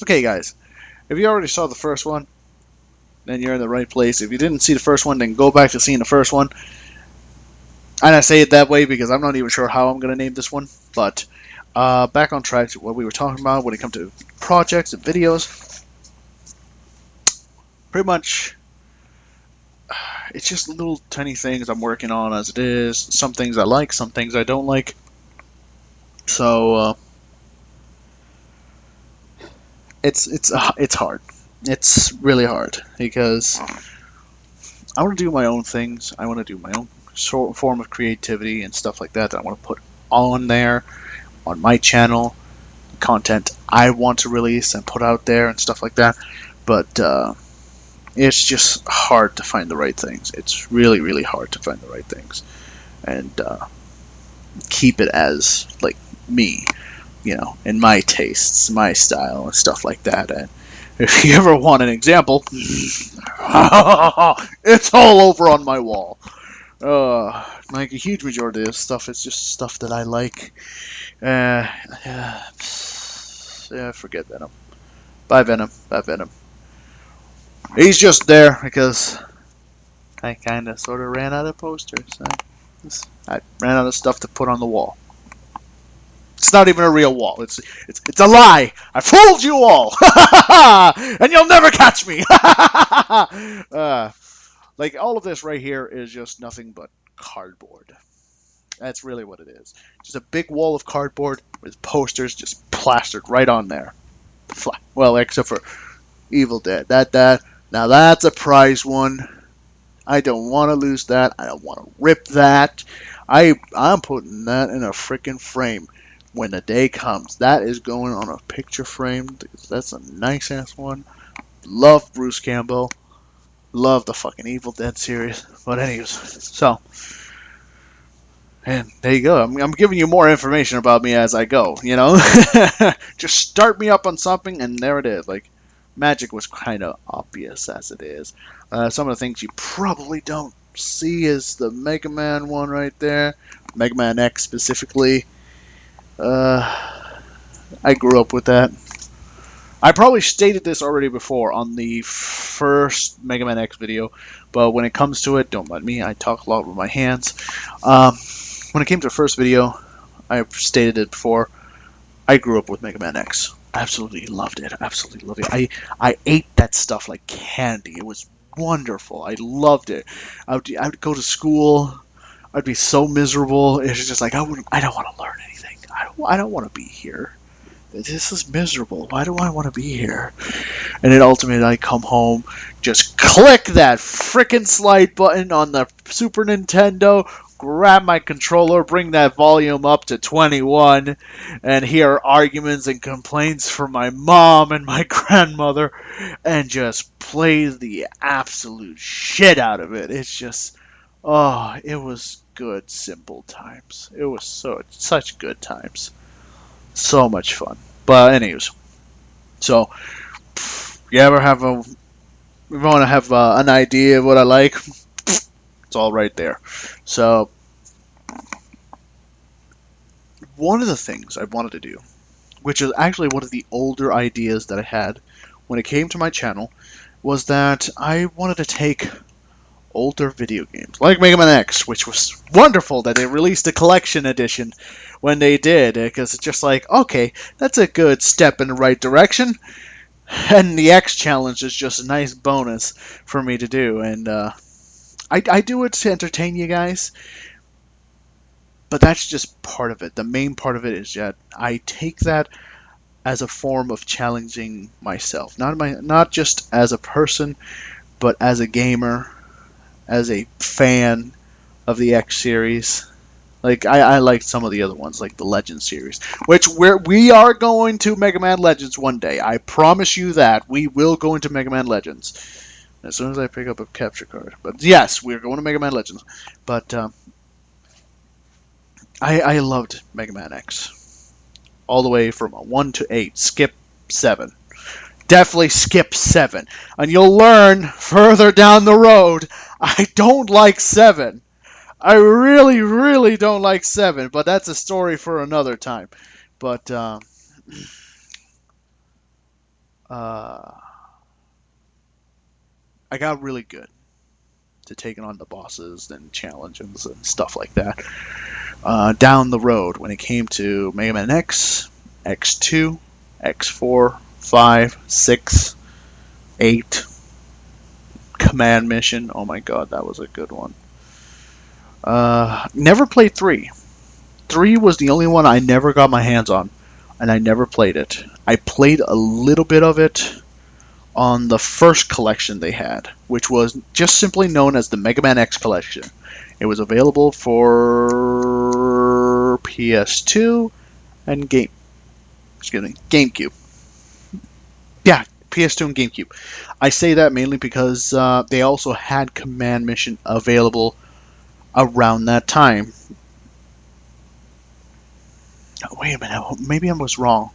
Okay, guys, if you already saw the first one, then you're in the right place. If you didn't see the first one, then go back to seeing the first one. And I say it that way because I'm not even sure how I'm going to name this one. But back on track to what we were talking about when it comes to projects and videos. Pretty much, it's just little tiny things I'm working on as it is. Some things I like, some things I don't like. So it's hard. It's really hard because I want to do my own things. I want to do my own form of creativity and stuff like that I want to put on there on my channel, content I want to release and put out there and stuff like that. But it's just hard to find the right things. It's really, really hard to find the right things and keep it as like me, in my tastes, my style, and stuff like that. And if you ever want an example, it's all over on my wall. Like a huge majority of this stuff is just stuff that I like. Yeah, forget Venom. Bye Venom. Bye Venom. He's just there because I kind of sort of ran out of posters. I ran out of stuff to put on the wall. It's not even a real wall. It's a lie. I fooled you all, and you'll never catch me. Like all of this right here is just nothing but cardboard. That's really what it is. Just a big wall of cardboard with posters just plastered right on there. Well, except for Evil Dead. Now that's a prize one. I don't want to lose that. I don't want to rip that. I'm putting that in a freaking frame when the day comes. That is going on a picture frame. That's a nice ass one. Love Bruce Campbell. Love the fucking Evil Dead series. But anyways, so and there you go. I'm giving you more information about me as I go. Just start me up on something, and there it is. Like Magic was kind of obvious as it is. Some of the things you probably don't see is the Mega Man one right there, Mega Man X specifically. I grew up with that. I probably stated this already before on the first Mega Man X video, but when it comes to it, don't mind me. I talk a lot with my hands. When it came to the first video, I stated it before. I grew up with Mega Man X. Absolutely loved it. Absolutely loved it. I ate that stuff like candy. It was wonderful. I loved it. I would go to school. I'd be so miserable. It was just like I don't want to learn anything. I don't want to be here. This is miserable. Why do I want to be here? And then ultimately I come home, just click that frickin' slide button on the Super Nintendo, grab my controller, bring that volume up to 21, and hear arguments and complaints from my mom and my grandmother, and just play the absolute shit out of it. It's just, it was good, simple times. It was such good times. So much fun. But anyways, so you ever have you want to have an idea of what I like? It's all right there. So one of the things I wanted to do, which is actually one of the older ideas that I had when it came to my channel, was that I wanted to take older video games like Mega Man X, which was wonderful that they released a collection edition when they did, because it's just like, okay, that's a good step in the right direction, and the X challenge is just a nice bonus for me to do, and I do it to entertain you guys, but that's just part of it. The main part of it is that I take that as a form of challenging myself, not just as a person, but as a gamer, as a fan of the X series. Like I like some of the other ones, like the Legends series, which we are going to Mega Man Legends one day. I promise you that we will go into Mega Man Legends as soon as I pick up a capture card. But yes, we're going to Mega Man Legends. But I loved Mega Man X all the way from 1 to 8. Skip 7. Definitely skip 7. And you'll learn further down the road, I don't like 7. I really, really don't like 7, but that's a story for another time. But uh, I got really good to taking on the bosses and challenges and stuff like that. Down the road, when it came to Mega Man X, X2, X4, 5, 6, 8, Command Mission. Oh my god, that was a good one. Never played 3. 3 was the only one I never got my hands on, and I never played it. I played a little bit of it on the first collection they had, which was just simply known as the Mega Man X collection. It was available for PS2 and GameCube. Yeah, PS2 and GameCube. I say that mainly because they also had Command Mission available around that time. Oh, wait a minute, maybe I was wrong.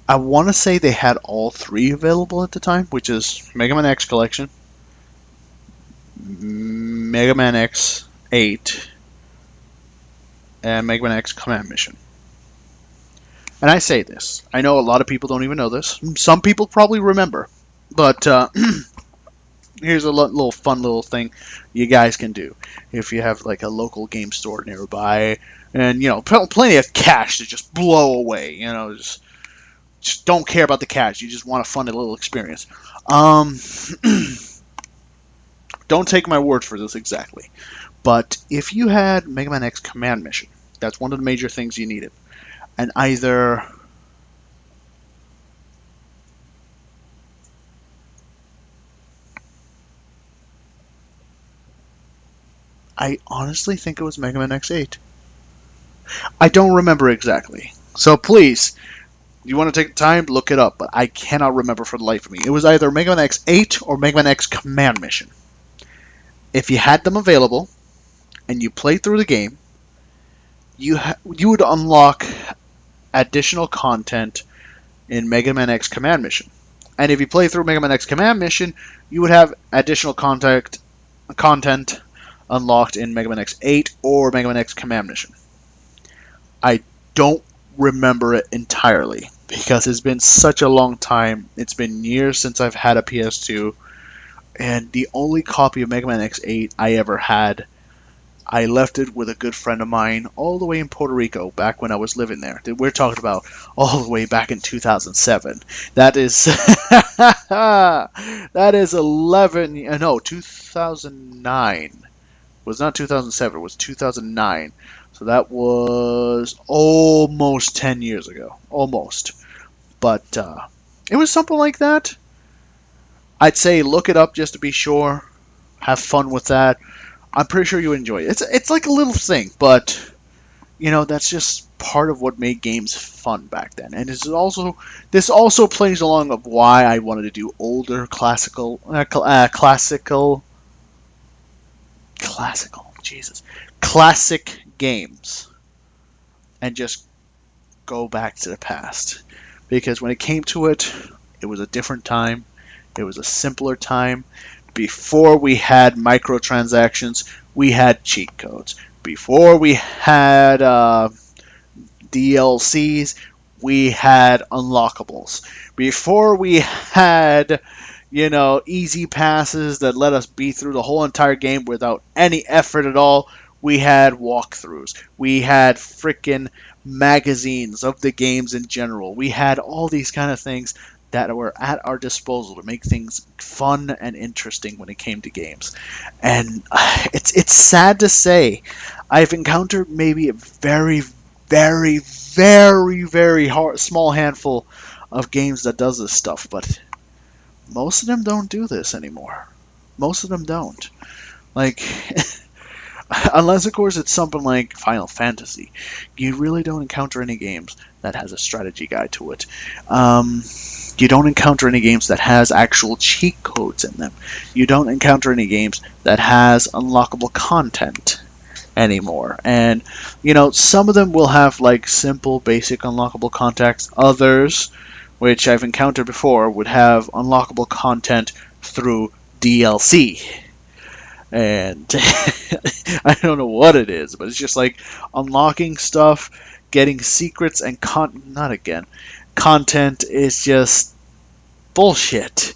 I want to say they had all 3 available at the time, which is Mega Man X Collection, Mega Man X8, and Mega Man X Command Mission. And I say this, I know a lot of people don't even know this. Some people probably remember, but here's a little fun little thing you guys can do if you have like a local game store nearby, and plenty of cash to just blow away. Just don't care about the cash. You just want a fun little experience. Don't take my word for this exactly, but if you had Mega Man X Command Mission, that's one of the major things you needed. And either I honestly think it was Mega Man X8. I don't remember exactly. So please, you want to take the time, look it up, but I cannot remember for the life of me. It was either Mega Man X8 or Mega Man X Command Mission. If you had them available and you played through the game, you would unlock additional content in Mega Man X Command Mission. And if you play through Mega Man X Command Mission, you would have additional content unlocked in Mega Man X8 or Mega Man X Command Mission. I don't remember it entirely because it's been such a long time. It's been years since I've had a PS2, and the only copy of Mega Man X8 I ever had, I left it with a good friend of mine all the way in Puerto Rico back when I was living there. We're talking about all the way back in 2007. That is that is 2009. It was not 2007, it was 2009. So that was almost 10 years ago. Almost. But it was something like that. I'd say look it up just to be sure. Have fun with that. I'm pretty sure you enjoy it. It's like a little thing, but that's just part of what made games fun back then. And this also plays along of why I wanted to do older classical classic games and just go back to the past. Because when it came to it, it was a different time. It was a simpler time. Before we had microtransactions, we had cheat codes. Before we had DLCs, we had unlockables. Before we had, easy passes that let us beat through the whole entire game without any effort at all, we had walkthroughs. We had frickin' magazines of the games in general. We had all these kind of things that were at our disposal to make things fun and interesting when it came to games. And it's sad to say, I've encountered maybe a very, very, very, very small handful of games that does this stuff, but most of them don't do this anymore. Most of them don't. Like, unless of course it's something like Final Fantasy, you really don't encounter any games that has a strategy guide to it. You don't encounter any games that has actual cheat codes in them. You don't encounter any games that has unlockable content anymore. And, some of them will have like simple, basic unlockable content. Others, which I've encountered before, would have unlockable content through DLC. And I don't know what it is, but it's just like unlocking stuff, getting secrets, and content is just bullshit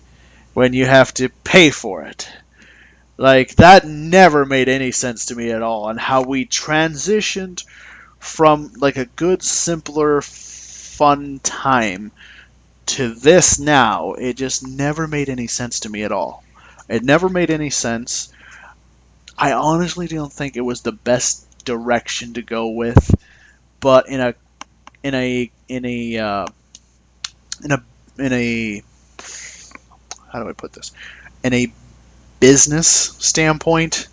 when you have to pay for it. Like, that never made any sense to me at all, and how we transitioned from like a good, simpler, fun time to this now. It just never made any sense to me at all. It never made any sense. I honestly don't think it was the best direction to go with, but in a in a in a in a how do I put this? In a business standpoint,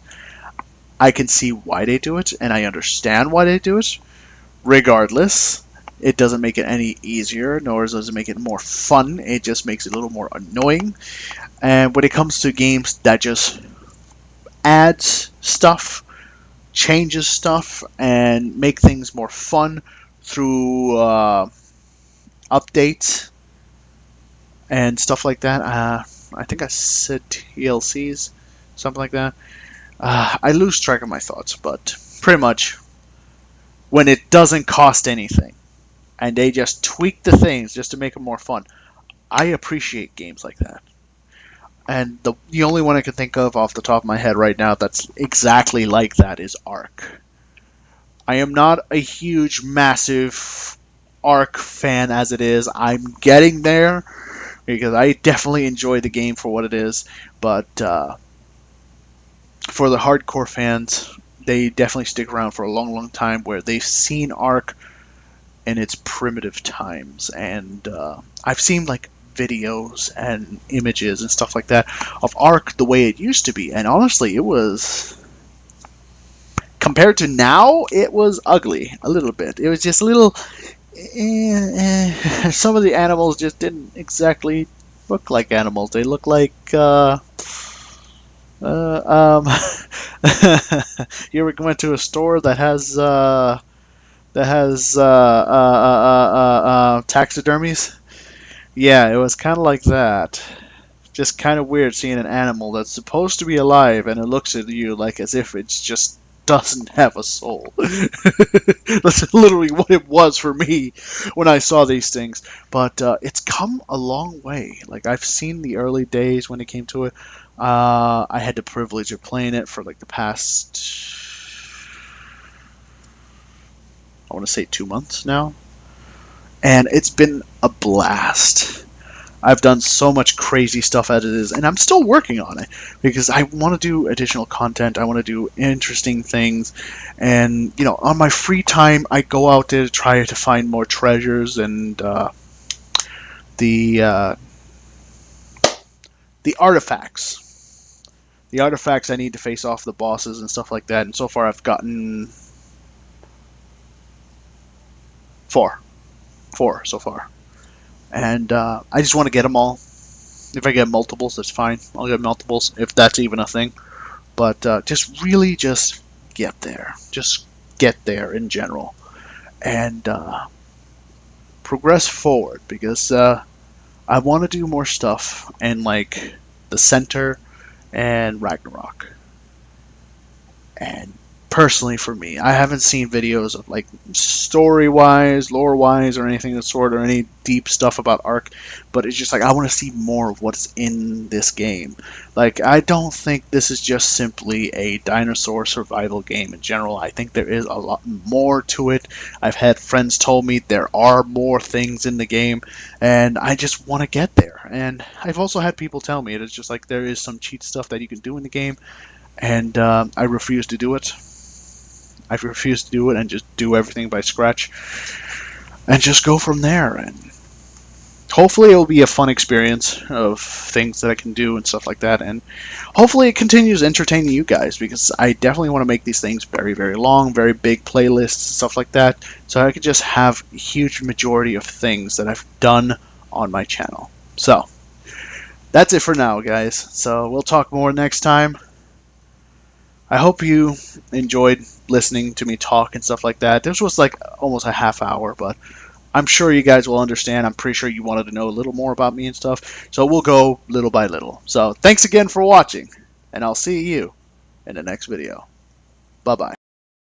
I can see why they do it, and I understand why they do it. Regardless, it doesn't make it any easier, nor does it make it more fun. It just makes it a little more annoying. And when it comes to games that just adds stuff, changes stuff, and make things more fun through updates and stuff like that. I think I said TLCs, something like that. I lose track of my thoughts, but pretty much when it doesn't cost anything and they just tweak the things just to make them more fun, I appreciate games like that. And the only one I can think of off the top of my head right now that's exactly like that is Ark. I am not a huge, massive Ark fan as it is. I'm getting there because I definitely enjoy the game for what it is. But for the hardcore fans, they definitely stick around for a long, long time where they've seen Ark in its primitive times. And I've seen like videos and images and stuff like that of Ark the way it used to be. And honestly, it was... compared to now, it was ugly a little bit. It was just a little... some of the animals just didn't exactly look like animals. They look like... you ever went to a store that has taxidermies? Yeah, it was kind of like that. Just kind of weird seeing an animal that's supposed to be alive and it looks at you like as if it's just doesn't have a soul. That's literally what it was for me when I saw these things. But it's come a long way. Like, I've seen the early days when it came to it. I had the privilege of playing it for like the past, I want to say 2 months now. And it's been a blast. I've done so much crazy stuff as it is, and I'm still working on it because I want to do additional content. I want to do interesting things, and you know, on my free time, I go out there to try to find more treasures and the artifacts. The artifacts I need to face off the bosses and stuff like that. And so far, I've gotten four so far. And I just want to get them all. If I get multiples, that's fine. I'll get multiples, if that's even a thing. But just really just get there. Just get there in general. And progress forward. Because I want to do more stuff in, like, the Center and Ragnarok. And personally for me, I haven't seen videos of like story-wise, lore-wise, or anything of the sort, or any deep stuff about Ark, but it's just like I want to see more of what's in this game. Like, I don't think this is just simply a dinosaur survival game in general. I think there is a lot more to it. I've had friends tell me there are more things in the game, and I just want to get there. And I've also had people tell me it's just like there is some cheat stuff that you can do in the game, and I refuse to do it. I refuse to do it and just do everything by scratch and just go from there. And hopefully it'll be a fun experience of things that I can do and stuff like that. And hopefully it continues entertaining you guys, because I definitely want to make these things very, very long, very big playlists and stuff like that, so I could just have a huge majority of things that I've done on my channel. So that's it for now, guys. So we'll talk more next time. I hope you enjoyed listening to me talk and stuff like that. This was like almost a half hour, but I'm sure you guys will understand. I'm pretty sure you wanted to know a little more about me and stuff. So we'll go little by little. So thanks again for watching, and I'll see you in the next video. Bye-bye.